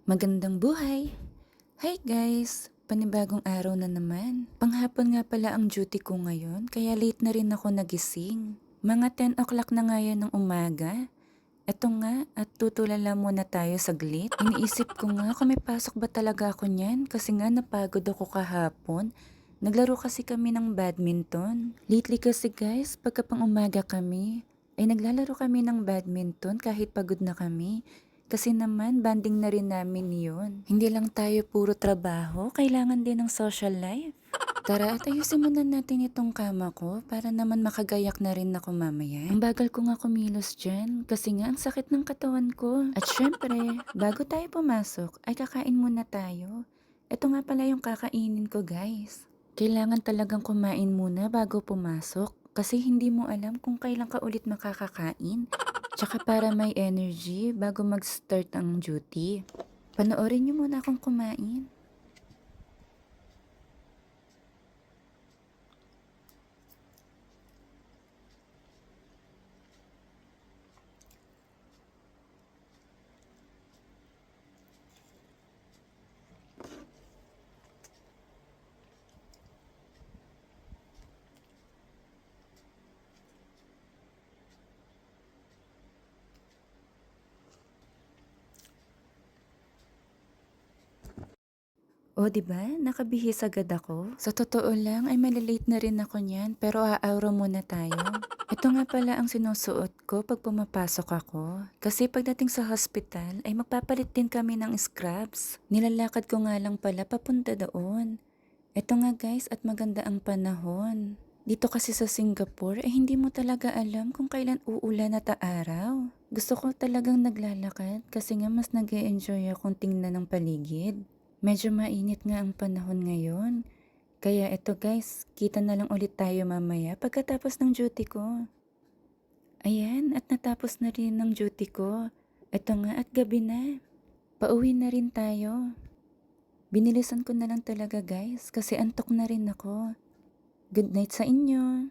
Magandang buhay! Hi guys! Panibagong araw na naman. Panghapon nga pala ang duty ko ngayon kaya late na rin ako nagising. Mga 10 o'clock na nga yan ng umaga. Eto nga at tutulala muna tayo saglit. Iniisip ko nga kung may pasok ba talaga ako niyan kasi nga napagod ako kahapon. Naglaro kasi kami ng badminton. Lately kasi guys, pagka pang umaga kami, ay naglalaro kami ng badminton kahit pagod na kami. Kasi naman, banding na rin namin yun. Hindi lang tayo puro trabaho, kailangan din ng social life. Tara at ayusin muna natin itong kama ko para naman makagayak na rin ako mamaya. Ang bagal ko nga kumilos dyan kasi nga ang sakit ng katawan ko. At syempre, bago tayo pumasok ay kakain muna tayo. Ito nga pala yung kakainin ko guys. Kailangan talagang kumain muna bago pumasok kasi hindi mo alam kung kailan ka ulit makakakain. Tsaka para may energy bago mag-start ang duty. Panoorin niyo muna akong kumain. O, 'di ba? Nakabihis agad ako. Sa totoo lang ay malilate na rin ako niyan, pero aawro muna tayo. Ito nga pala ang sinusuot ko pag pumapasok ako. Kasi pagdating sa hospital ay magpapalit din kami ng scrubs. Nilalakad ko nga lang pala papunta doon. Ito nga guys at maganda ang panahon. Dito kasi sa Singapore ay hindi mo talaga alam kung kailan uulan at araw. Gusto ko talagang naglalakad kasi nga mas nag-e-enjoy akong tingnan ng paligid. Medyo mainit nga ang panahon ngayon. Kaya eto guys, kita na lang ulit tayo mamaya pagkatapos ng duty ko. Ayan, at natapos na rin ng duty ko. Eto nga at gabi na. Pauwi na rin tayo. Binilisan ko na lang talaga guys kasi antok na rin ako. Good night sa inyo.